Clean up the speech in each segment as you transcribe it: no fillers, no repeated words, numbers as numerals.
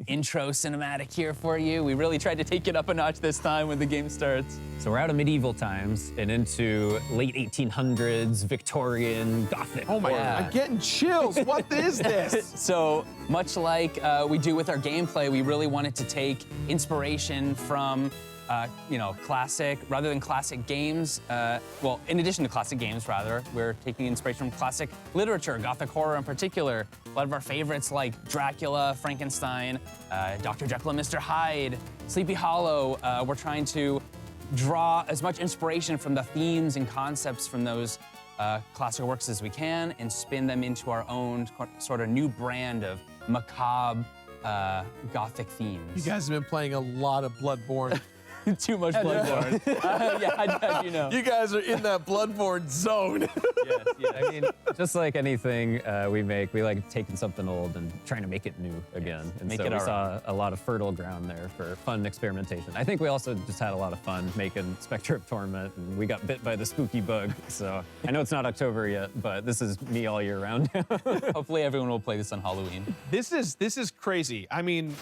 intro cinematic here for you. We really tried to take it up a notch this time when the game starts. So we're out of medieval times and into late 1800s, Victorian, Gothic. Oh my horror. God, I'm getting chills. What is this? So much like we do with our gameplay, we really wanted to take inspiration from classic, rather than classic games, well, in addition to classic games, rather, we're taking inspiration from classic literature, Gothic horror in particular. A lot of our favorites like Dracula, Frankenstein, Dr. Jekyll and Mr. Hyde, Sleepy Hollow. We're trying to draw as much inspiration from the themes and concepts from those classic works as we can and spin them into our own sort of new brand of macabre Gothic themes. You guys have been playing a lot of Bloodborne. Too much Bloodborne. Yeah, how'd you know? You guys are in that Bloodborne zone. Yes, yeah. I mean, just like anything we make, we like taking something old and trying to make it new again. And make so it we our saw a lot of fertile ground there for fun experimentation. I think we also just had a lot of fun making Spectre of Torment, and we got bit by the spooky bug. So I know it's not October yet, but this is me all year round. Hopefully everyone will play this on Halloween. This is crazy. I mean,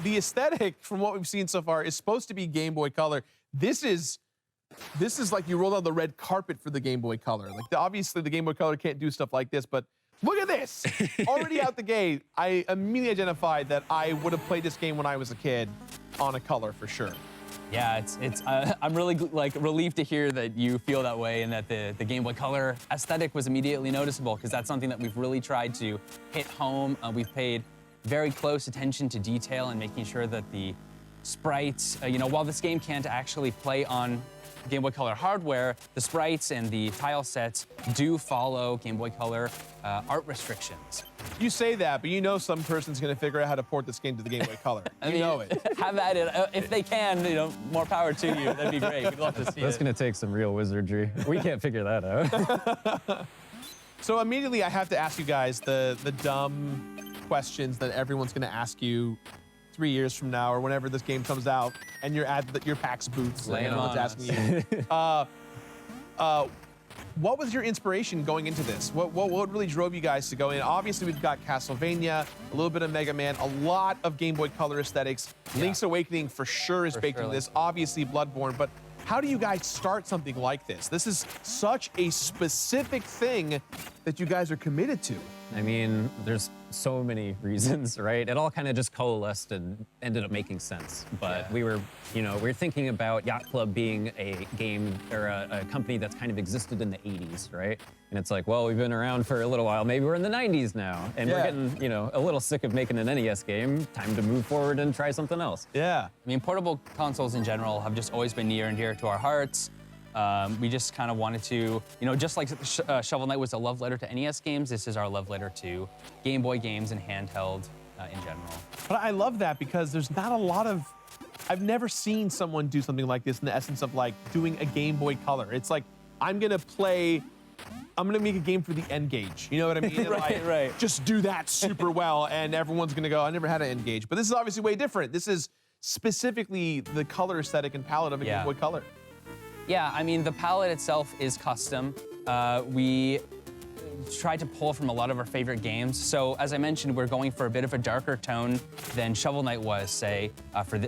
the aesthetic from what we've seen so far is supposed to be Game Boy Color. This is like you rolled out the red carpet for the Game Boy Color. Like obviously the Game Boy Color can't do stuff like this, but look at this. Already out the gate, I immediately identified that I would have played this game when I was a kid on a color for sure. Yeah, I'm really relieved to hear that you feel that way and that the Game Boy Color aesthetic was immediately noticeable, because that's something that we've really tried to hit home. We've paid very close attention to detail and making sure that the sprites, while this game can't actually play on Game Boy Color hardware, the sprites and the tile sets do follow Game Boy Color art restrictions. You say that, but you know some person's gonna figure out how to port this game to the Game Boy Color. You know it. Have at it. If they can, more power to you. That'd be great. We'd love to see That's it. gonna take some real wizardry. We can't figure that out. So immediately I have to ask you guys the dumb questions that everyone's gonna ask you 3 years from now or whenever this game comes out and you're at your PAX booths and everyone's asking you. What was your inspiration going into this? What really drove you guys to go in? Obviously we've got Castlevania, a little bit of Mega Man, a lot of Game Boy Color aesthetics. Yeah. Link's Awakening for sure is baked into this, obviously Bloodborne, but how do you guys start something like this? This is such a specific thing that you guys are committed to. I mean, there's so many reasons, right? It all kind of just coalesced and ended up making sense. But we were thinking about Yacht Club being a game or a company that's kind of existed in the 80s, right? And it's like, well, we've been around for a little while. Maybe we're in the 90s now. And we're getting, a little sick of making an NES game. Time to move forward and try something else. Yeah. I mean, portable consoles in general have just always been near and dear to our hearts. We just kind of wanted to, just like Shovel Knight was a love letter to NES games, this is our love letter to Game Boy games and handheld in general. But I love that because there's not a lot of, I've never seen someone do something like this in the essence of like doing a Game Boy Color. It's like, I'm gonna make a game for the N-Gage. You know what I mean? Right. Just do that super well and everyone's gonna go, I never had an N-Gage. But this is obviously way different. This is specifically the color aesthetic and palette of a Game Boy Color. Yeah, I mean, the palette itself is custom. We tried to pull from a lot of our favorite games. So as I mentioned, we're going for a bit of a darker tone than Shovel Knight was, say,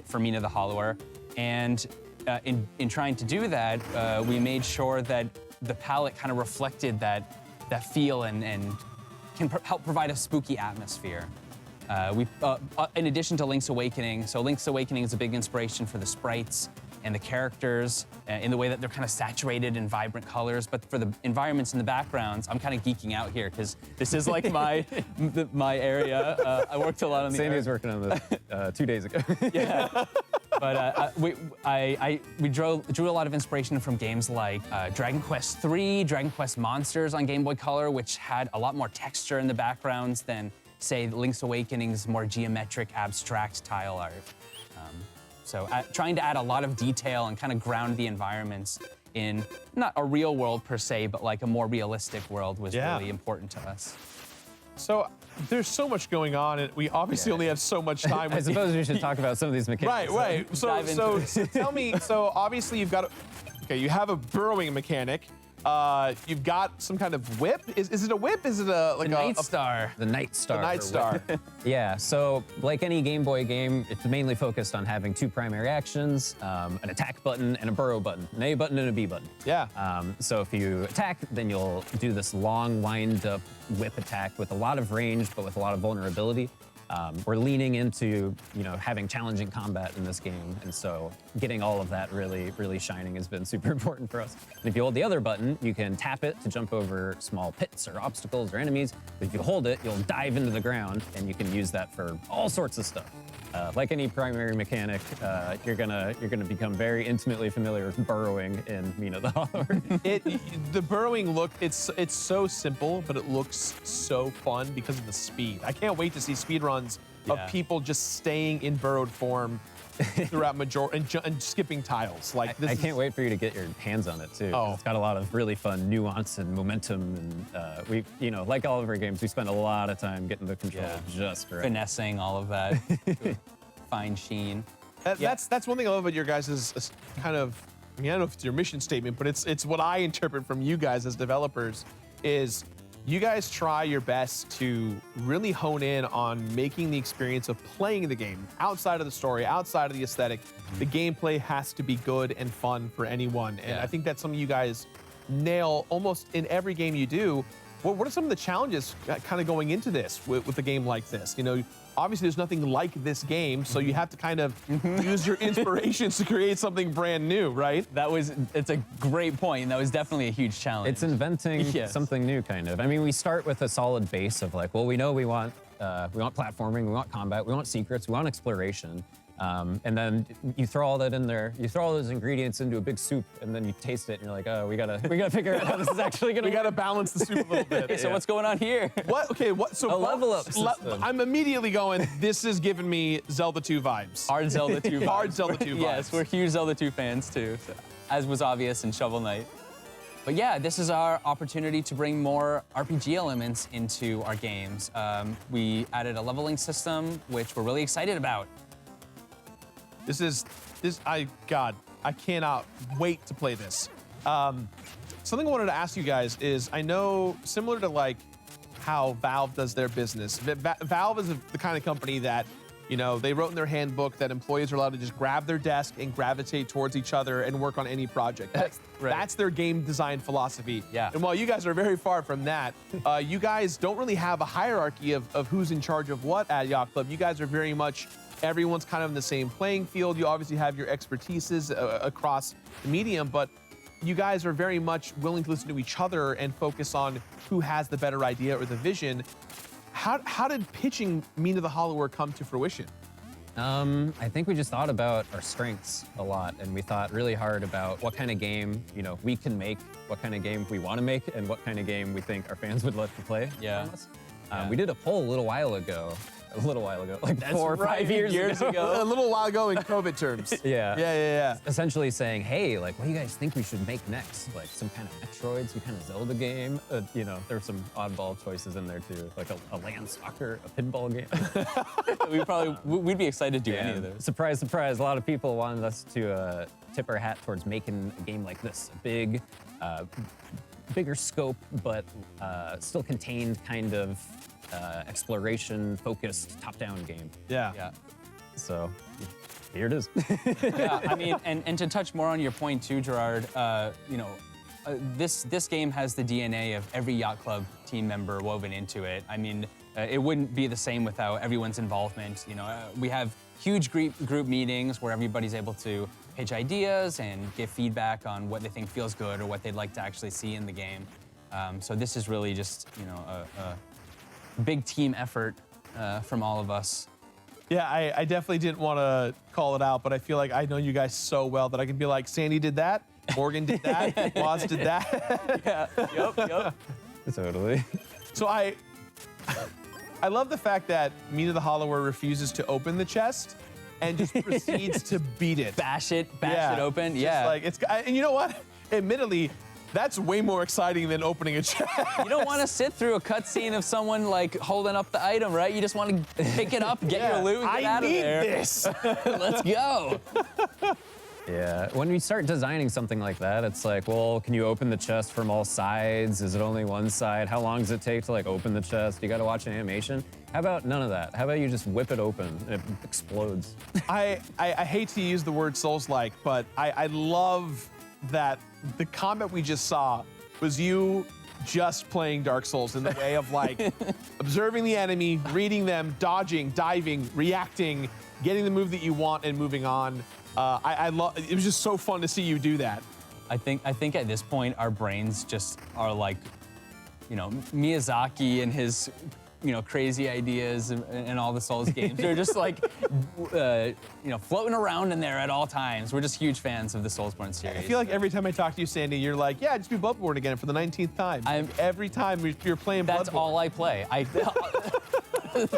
for Mina the Hollower. And in trying to do that, we made sure that the palette kind of reflected that feel and can help provide a spooky atmosphere. In addition to Link's Awakening, so Link's Awakening is a big inspiration for the sprites and the characters in the way that they're kind of saturated in vibrant colors, but for the environments and the backgrounds, I'm kind of geeking out here because this is like my area. I worked a lot on the Sandy was working on this 2 days ago. Yeah, but we drew a lot of inspiration from games like Dragon Quest III, Dragon Quest Monsters on Game Boy Color, which had a lot more texture in the backgrounds than, say, Link's Awakening's more geometric, abstract tile art. So trying to add a lot of detail and kind of ground the environments in not a real world per se, but like a more realistic world was really important to us. So there's so much going on, and we obviously only have so much time. I suppose we should talk about some of these mechanics. Right. So tell me, so obviously you have a burrowing mechanic. You've got some kind of whip. Is it a whip? Is it like The Night Star. The Night Star. The Night or Star. what- Yeah, so like any Game Boy game, it's mainly focused on having two primary actions, an attack button and a burrow button, an A button and a B button. Yeah. So if you attack, then you'll do this long wind-up whip attack with a lot of range, but with a lot of vulnerability. We're leaning into, having challenging combat in this game, and so getting all of that really, really shining has been super important for us. And if you hold the other button, you can tap it to jump over small pits or obstacles or enemies. But if you hold it, you'll dive into the ground, and you can use that for all sorts of stuff. Like any primary mechanic, you're gonna become very intimately familiar with burrowing in Mina the Hollower. The burrowing look, it's so simple, but it looks so fun because of the speed. I can't wait to see speedruns of Yeah. people just staying in burrowed form throughout and skipping tiles. Like this I can't wait for you to get your hands on it too. 'Cause Oh. It's got a lot of really fun nuance and momentum, and we, like all of our games, we spend a lot of time getting the control just right. Finessing all of that. Fine sheen. That's one thing I love about your guys' kind of, I don't know if it's your mission statement, but it's what I interpret from you guys as developers is you guys try your best to really hone in on making the experience of playing the game outside of the story, outside of the aesthetic. The gameplay has to be good and fun for anyone. And Yeah. I think that's something you guys nail almost in every game you do. What are some of the challenges kind of going into this with a game like this? Obviously there's nothing like this game, so you have to kind of use your inspirations to create something brand new, right? It's a great point. That was definitely a huge challenge. It's inventing Yes. something new, kind of. I mean, we start with a solid base of like, well, we know we want platforming, we want combat, we want secrets, we want exploration. And then you throw all that in there, you throw all those ingredients into a big soup, and then you taste it, and you're like, oh, we gotta figure out how this is actually gonna We got to balance the soup a little bit. Okay, so what's going on here? What? Okay, what? So A level up system. I'm immediately going, this is giving me Zelda 2 vibes. Hard Zelda 2 vibes. Hard Zelda 2 vibes. Yes, we're huge Zelda 2 fans too, so, as was obvious in Shovel Knight. But yeah, this is our opportunity to bring more RPG elements into our games. We added a leveling system, which we're really excited about. God, I cannot wait to play this. Something I wanted to ask you guys is, I know similar to like how Valve does their business, Valve is the kind of company that, they wrote in their handbook that employees are allowed to just grab their desk and gravitate towards each other and work on any project. That's their game design philosophy. Yeah. And while you guys are very far from that, you guys don't really have a hierarchy of who's in charge of what at Yacht Club. You guys are very much, everyone's kind of in the same playing field. You obviously have your expertises across the medium, but you guys are very much willing to listen to each other and focus on who has the better idea or the vision. How did pitching Mina the Hollower come to fruition? I think we just thought about our strengths a lot, and we thought really hard about what kind of game, we can make, what kind of game we want to make, and what kind of game we think our fans would love to play. Yeah. from us. We did a poll a little while ago, like 4 or 5 years ago. A little while ago in COVID terms. Yeah. Yeah. Essentially saying, hey, like, what do you guys think we should make next? Like some kind of Metroid, some kind of Zelda game. There's some oddball choices in there too, like a land soccer, a pinball game. We'd be excited to do any of those. Surprise, surprise! A lot of people wanted us to tip our hat towards making a game like this, a big, bigger scope, but still contained kind of exploration-focused top-down game. Yeah. So here it is. Yeah, I mean, and to touch more on your point too, Gerard, this game has the DNA of every Yacht Club team member woven into it. I mean, it wouldn't be the same without everyone's involvement. We have huge group meetings where everybody's able to pitch ideas and give feedback on what they think feels good or what they'd like to actually see in the game. So this is really just, a big team effort from all of us. Yeah, I definitely didn't want to call it out, but I feel like I know you guys so well that I can be like, Sandy did that, Morgan did that, Waz did that. Yeah, yep. Totally. So I love the fact that Mina the Hollower refuses to open the chest and just proceeds to beat it. Bash it open. Just Yeah. like and you know what? Admittedly, that's way more exciting than opening a chest. You don't want to sit through a cutscene of someone like holding up the item, right? You just want to pick it up, get your loot, and get out of there. I need this. Let's go. Yeah, when we start designing something like that, it's like, well, can you open the chest from all sides? Is it only one side? How long does it take to like open the chest? You got to watch an animation. How about none of that? How about you just whip it open and it explodes? I hate to use the word Souls-like, but I love that the combat we just saw was you just playing Dark Souls in the way of like observing the enemy, reading them, dodging, diving, reacting, getting the move that you want and moving on. I love. It was just so fun to see you do that. I think at this point our brains just are like, Miyazaki and his, crazy ideas and all the Souls games. They're just like, floating around in there at all times. We're just huge fans of the Soulsborne series. I feel like every time I talk to you, Sandy, you're like, yeah, just do Bloodborne again for the 19th time. Every time you're playing Bloodborne. That's all I play.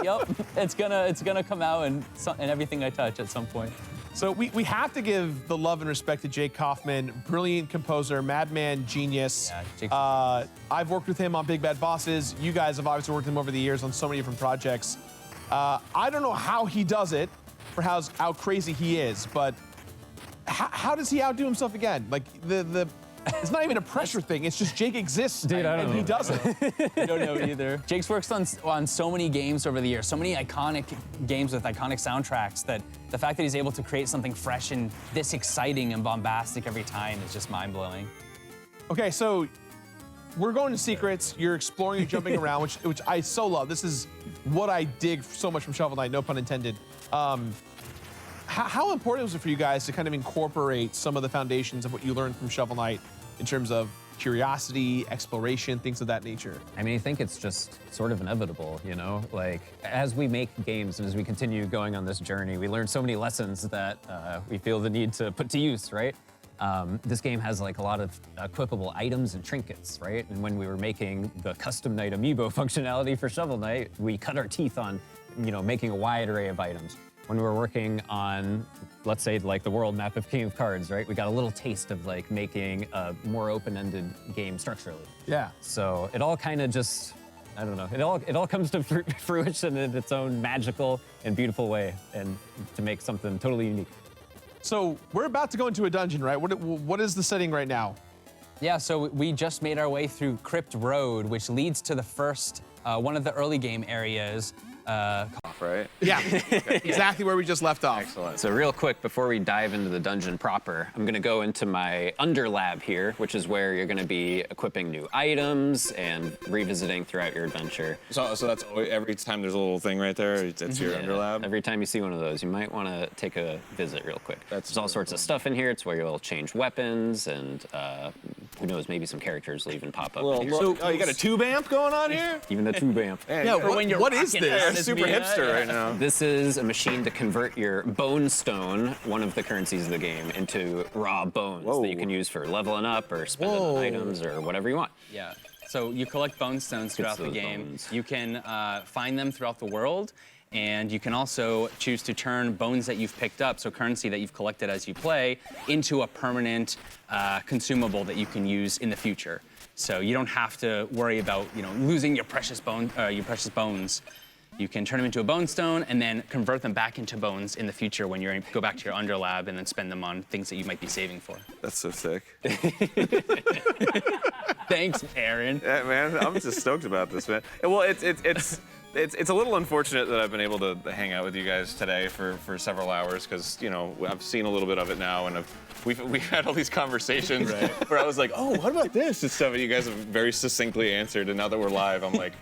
Yep, it's gonna come out and everything I touch at some point. So we have to give the love and respect to Jake Kaufman, brilliant composer, madman, genius. Yeah, Jake's I've worked with him on Big Bad Bosses. You guys have obviously worked with him over the years on so many different projects. I don't know how he does it, for how crazy he is, but how does he outdo himself again? Like it's not even a pressure thing. It's just Jake exists, Dude, I don't know. he does it. I don't know either. Jake's worked on so many games over the years, so many iconic games with iconic soundtracks that the fact that he's able to create something fresh and this exciting and bombastic every time is just mind-blowing. Okay, so we're going to secrets. You're exploring, you're jumping around, which I so love. This is what I dig so much from Shovel Knight, no pun intended. How important was it for you guys to kind of incorporate some of the foundations of what you learned from Shovel Knight in terms of curiosity, exploration, things of that nature? I mean, I think it's just sort of inevitable, Like, as we make games and as we continue going on this journey, we learn so many lessons that we feel the need to put to use, right? This game has like a lot of equipable items and trinkets, right? And when we were making the custom Knight amiibo functionality for Shovel Knight, we cut our teeth on, making a wide array of items. When we were working on, let's say, like the world map of King of Cards, right? We got a little taste of like making a more open-ended game structurally. Yeah. So it all kind of just, I don't know, it all comes to fruition in its own magical and beautiful way, and to make something totally unique. So we're about to go into a dungeon, right? What is the setting right now? Yeah, so we just made our way through Crypt Road, which leads to the first, one of the early game areas. Right? Yeah, exactly where we just left off. Excellent. So real quick, before we dive into the dungeon proper, I'm gonna go into my underlab here, which is where you're gonna be equipping new items and revisiting throughout your adventure. So that's every time there's a little thing right there, that's your underlab? Every time you see one of those, you might wanna take a visit real quick. There's all sorts of stuff in here. It's where you'll change weapons and who knows, maybe some characters will even pop up in here. So, you got a tube amp going on here? Even the tube amp. Yeah, what is this? Yeah, super hipster right now. This is a machine to convert your bone stone, one of the currencies of the game, into raw bones that you can use for leveling up or spending on items or whatever you want. Yeah. So you collect bone stones throughout the game. Bones. You can find them throughout the world, and you can also choose to turn bones that you've picked up, so currency that you've collected as you play, into a permanent consumable that you can use in the future. So you don't have to worry about losing your precious bones. You can turn them into a bone stone and then convert them back into bones in the future when you go back to your underlab and then spend them on things that you might be saving for. That's so sick. Thanks, Aaron. Yeah, man, I'm just stoked about this, man. Well, it's a little unfortunate that I've been able to hang out with you guys today for several hours because I've seen a little bit of it now, and we've had all these conversations where I was like, oh, what about this and stuff, and you guys have very succinctly answered, and now that we're live, I'm like.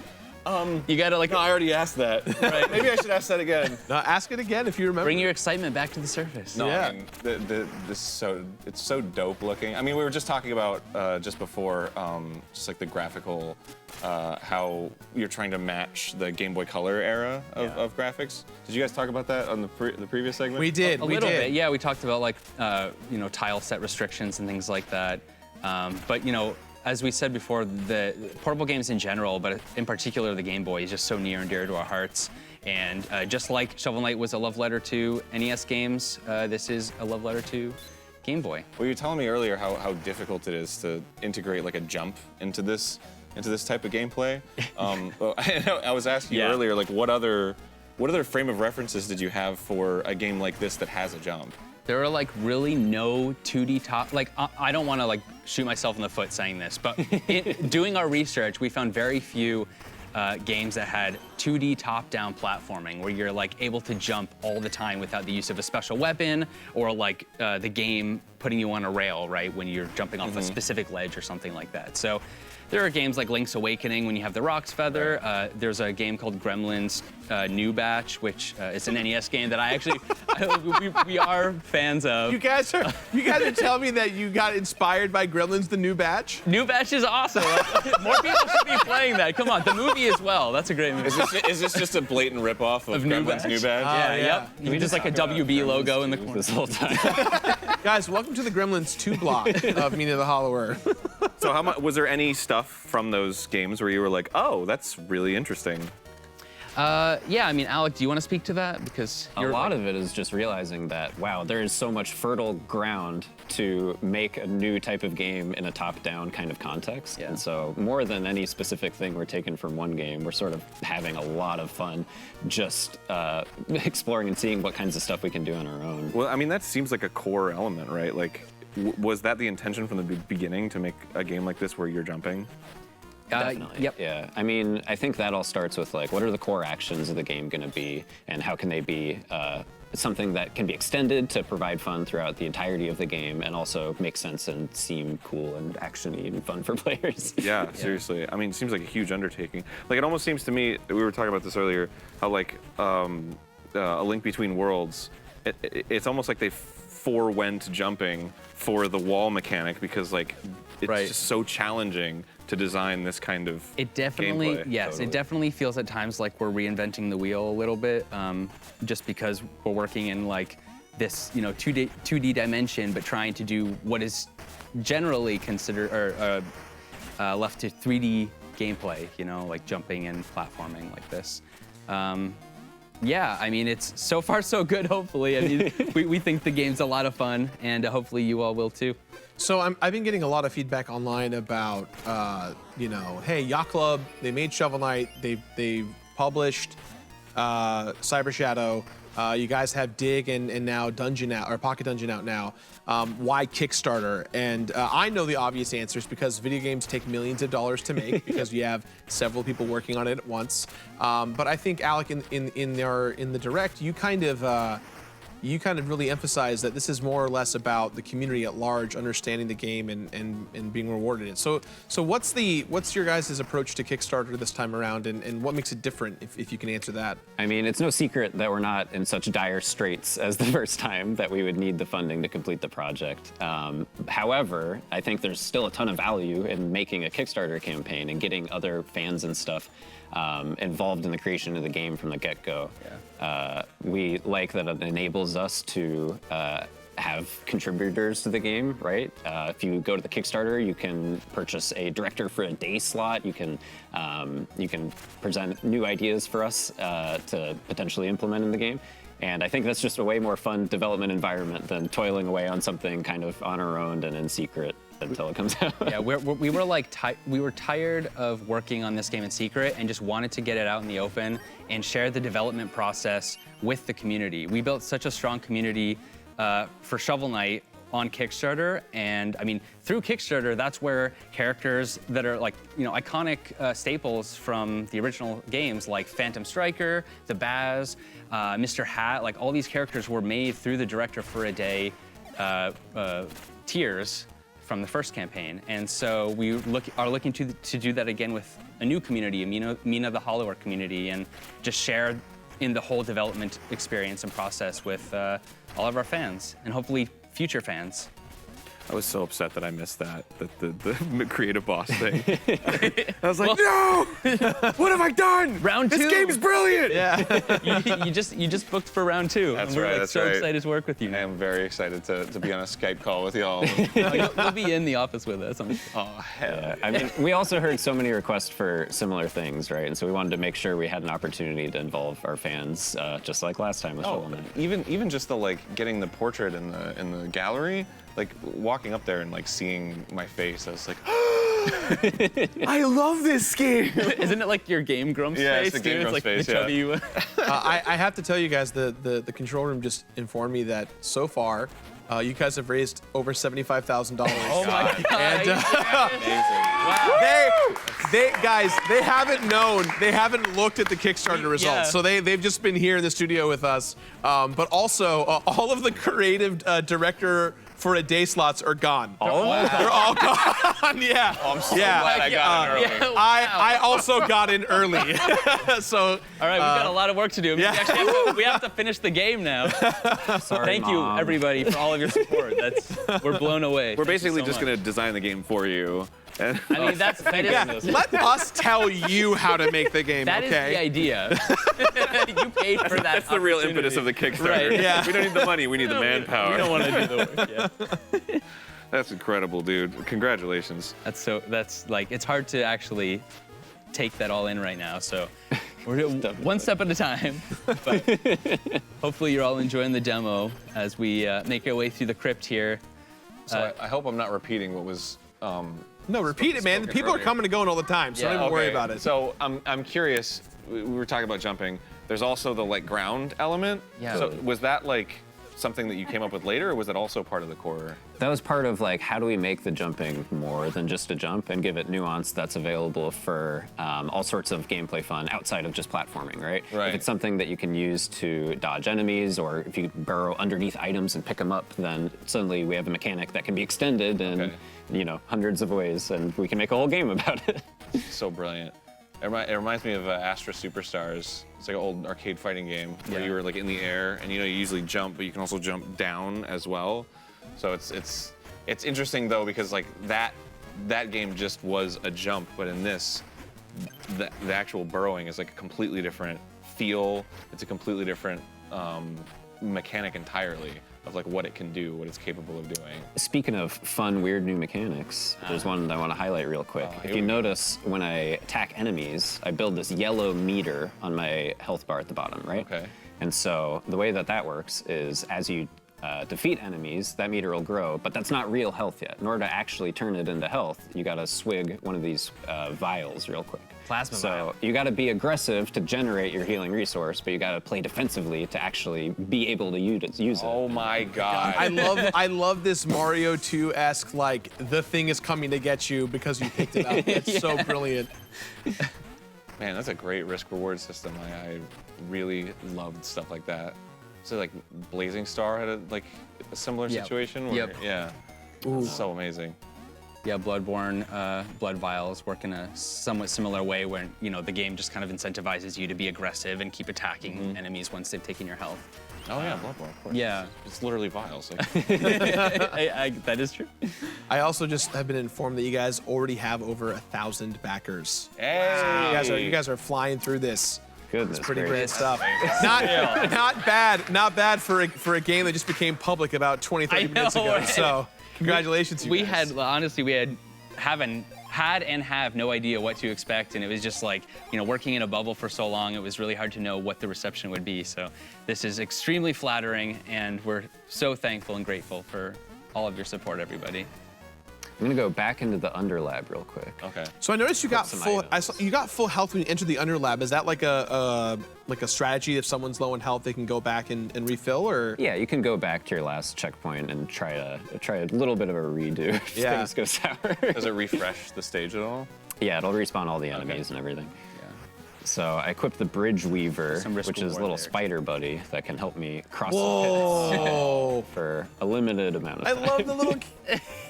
You gotta No, I already asked that. Right. Maybe I should ask that again. No, ask it again if you remember. Bring your excitement back to the surface. No, Yeah. I mean, it's so dope looking. I mean, we were just talking about just before, just like the graphical, how you're trying to match the Game Boy Color era of graphics. Did you guys talk about that on the previous segment? We did. A little bit, yeah. We talked about like tile set restrictions and things like that. But as we said before, the portable games in general, but in particular the Game Boy, is just so near and dear to our hearts. And just like Shovel Knight was a love letter to NES games, this is a love letter to Game Boy. Well, you were telling me earlier how difficult it is to integrate like a jump into this type of gameplay. Well, I was asking you earlier, like what other frame of references did you have for a game like this that has a jump? there are like really no 2D top, like I don't want to like shoot myself in the foot saying this, but doing our research, we found very few games that had 2D top-down platforming where you're like able to jump all the time without the use of a special weapon or like the game putting you on a rail, right, when you're jumping off a specific ledge or something like that. So there are games like Link's Awakening when you have the Roc's Feather. There's a game called Gremlins New Batch, which is an NES game that I actually, we are fans of. You guys are telling me that you got inspired by Gremlins the New Batch? New Batch is awesome. More people should be playing that. Come on, the movie as well. That's a great movie. Is this just a blatant ripoff of New Gremlins Batch? New Batch? Yeah, yep. Just like a WB logo in the corner. This whole time. Guys, welcome to the Gremlins 2 block of Mina the Hollower. So how much was there any stuff from those games where you were like, oh, that's really interesting? Yeah, I mean, Alec, do you want to speak to that? Because A lot of it is just realizing that, wow, there is so much fertile ground to make a new type of game in a top-down kind of context. Yeah. And so more than any specific thing we're taking from one game, we're sort of having a lot of fun just exploring and seeing what kinds of stuff we can do on our own. Well, I mean, that seems like a core element, right? Like, was that the intention from the beginning to make a game like this where you're jumping? Definitely. Yep. Yeah. I mean, I think that all starts with like, what are the core actions of the game going to be, and how can they be something that can be extended to provide fun throughout the entirety of the game, and also make sense and seem cool and actiony and fun for players. Yeah, seriously. I mean, it seems like a huge undertaking. Like, it almost seems to me, we were talking about this earlier, how like A Link Between Worlds, it's almost like they forewent jumping for the wall mechanic because like it's just so challenging to design this kind of It definitely, gameplay. yes, Totally. it definitely feels at times like we're reinventing the wheel a little bit, just because we're working in like this, 2D dimension, but trying to do what is generally considered or left to 3D gameplay, like jumping and platforming like this. Yeah, I mean, it's so far so good, hopefully. I mean, we think the game's a lot of fun, and hopefully you all will too. So I've been getting a lot of feedback online about, hey, Yacht Club, they made Shovel Knight, they published Cyber Shadow, you guys have Dig and now Dungeon out, or Pocket Dungeon out now. Why Kickstarter? And I know the obvious answers because video games take millions of dollars to make because you have several people working on it at once. But I think Alec, in the direct, you kind of really emphasize that this is more or less about the community at large understanding the game and being rewarded it. So what's your guys' approach to Kickstarter this time around, and what makes it different, if you can answer that? I mean, it's no secret that we're not in such dire straits as the first time that we would need the funding to complete the project. However, I think there's still a ton of value in making a Kickstarter campaign and getting other fans and stuff involved in the creation of the game from the get-go. Yeah. We like that it enables us to have contributors to the game, right? If you go to the Kickstarter, you can purchase a director for a day slot. You can present new ideas for us to potentially implement in the game. And I think that's just a way more fun development environment than toiling away on something kind of on our own and in secret until it comes out. Yeah, we were tired of working on this game in secret and just wanted to get it out in the open and share the development process with the community. We built such a strong community for Shovel Knight on Kickstarter, and I mean, through Kickstarter, that's where characters that are like, iconic staples from the original games, like Phantom Striker, the Baz, Mr. Hat, like all these characters were made through the Director for a Day tiers from the first campaign. And so we are looking to do that again with a new community, a Mina the Hollower community, and just share in the whole development experience and process with all of our fans, and hopefully future fans. I was so upset that I missed the creative boss thing. I was like, no! What have I done? Round 2. This game's brilliant! Yeah. you just booked for round 2. That's and we're right, like, that's so right. excited to work with you. I am very excited to be on a Skype call with y'all. You'll be in the office with us. Oh, hell yeah. I mean, we also heard so many requests for similar things, right? And so we wanted to make sure we had an opportunity to involve our fans, just like last time with Shovel Knight. Even just the getting the portrait in the gallery, like walking up there and like seeing my face, I was like, I love this game. Isn't it like your Game Grumps Yeah, face? it's the Game too? Grumps It's like face, the yeah. chubby. I have to tell you guys, the control room just informed me that so far, you guys have raised over $75,000. Oh my God. And Wow. they haven't looked at the Kickstarter results, Yeah. so they've just been here in the studio with us. But also, all of the creative director for a day slots are gone. Oh, They're all gone. Yeah. I'm so Yeah. glad I got it early. Yeah, wow. I also got in early. So All right, we've got a lot of work to do. yeah. We actually we have to finish the game now. Sorry, Thank you, Mom. everybody, for all of your support. We're blown away. We're Thank you basically so just much. gonna design the game for you. And I mean, that is let us tell you how to make the game, that is okay? the idea. You paid for that. that's the real impetus of the Kickstarter. Right, yeah. We don't need the money, we need the manpower. We don't want to do the work. Yeah. That's incredible, dude. Congratulations. That's like it's hard to actually take that all in right now. So we're one step at a time. But hopefully you're all enjoying the demo as we make our way through the crypt here. So I hope I'm not repeating what was. No, repeat it, man. spoken People are earlier. coming and going all the time, so Yeah. don't even worry Okay, about it. So I'm curious. We were talking about jumping. There's also the like ground element. Yeah. So was that like something that you came up with later, or was it also part of the core? That was part of like, how do we make the jumping more than just a jump and give it nuance that's available for all sorts of gameplay fun outside of just platforming, right? Right. If it's something that you can use to dodge enemies, or if you burrow underneath items and pick them up, then suddenly we have a mechanic that can be extended in, Okay. hundreds of ways, and we can make a whole game about it. So brilliant. It reminds me of Astra Superstars. It's like an old arcade fighting game where Yeah. you were like in the air, and you usually jump, but you can also jump down as well. So it's interesting though, because like that game just was a jump, but in this, the actual burrowing is like a completely different feel. It's a completely different mechanic entirely of like what it can do, what it's capable of doing. Speaking of fun, weird new mechanics, there's one that I want to highlight real quick. here If we you go. notice, when I attack enemies, I build this yellow meter on my health bar at the bottom, right? Okay. And so the way that works is as you defeat enemies, that meter will grow, but that's not real health yet. In order to actually turn it into health, you gotta swig one of these vials real quick. Plasma So vial. you gotta be aggressive to generate your healing resource, but you gotta play defensively to actually be able to use it. Oh my god. I love this Mario 2-esque, like, the thing is coming to get you because you picked it up. It's so brilliant. Man, that's a great risk-reward system. I really loved stuff like that. So like Blazing Star had a similar Yep. situation. Where, Yep. Yeah. So amazing. Yeah, Bloodborne, blood vials work in a somewhat similar way where, the game just kind of incentivizes you to be aggressive and keep attacking enemies once they've taken your health. Oh yeah, Bloodborne, of course. Yeah. It's literally vials. Like, That is true. I also just have been informed that you guys already have over 1,000 backers. hey. You guys are flying through this. Goodness It's pretty great gracious. stuff. Not bad for a game that just became public about 20, 30 I minutes know, ago. right? So congratulations, you We guys. had no idea what to expect, and it was just like, working in a bubble for so long, it was really hard to know what the reception would be. So this is extremely flattering, and we're so thankful and grateful for all of your support, everybody. I'm gonna go back into the Underlab real quick. Okay. So I noticed you got some full. items. You got full health when you entered the Underlab. Is that like a strategy? If someone's low in health, they can go back and refill, or? Yeah, you can go back to your last checkpoint and try a little bit of a redo if Yeah. things go sour. Does it refresh the stage at all? Yeah, it'll respawn all the enemies and everything. So I equipped the Bridge Weaver, Some risk which is a reward little there. spider buddy that can help me cross the Whoa! pits for a limited amount of I time. love the little.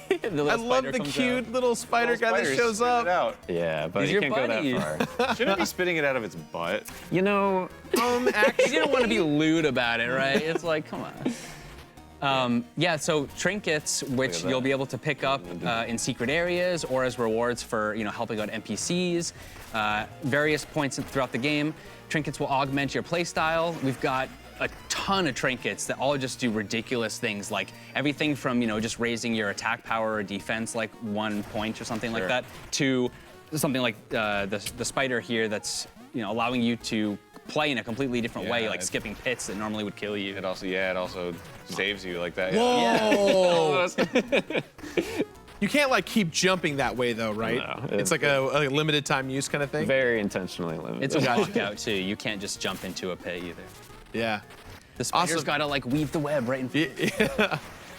The little I love spider the comes cute out. little spider guy that Spiders shows spit it up. out. Yeah, but He's you your can't buddy. go that far. Shouldn't it be spitting it out of its butt? You know, You didn't want to be lewd about it, right? It's like, come on. Yeah, so trinkets, which that. you'll be able to pick up in secret areas or as rewards for helping out NPCs, various points throughout the game. Trinkets will augment your playstyle. We've got a ton of trinkets that all just do ridiculous things, like everything from just raising your attack power or defense like 1 point or something like Sure. that, to something like the spider here that's allowing you to play in a completely different way, Yeah, like it- skipping pits that normally would kill you. It also saves you like that. Whoa! You can't like keep jumping that way though, right? No, it's like a limited time use kind of thing. Very intentionally limited. It's a walkout too. You can't just jump into a pit either. Yeah. The spider's Awesome. gotta like weave the web right in front. Yeah.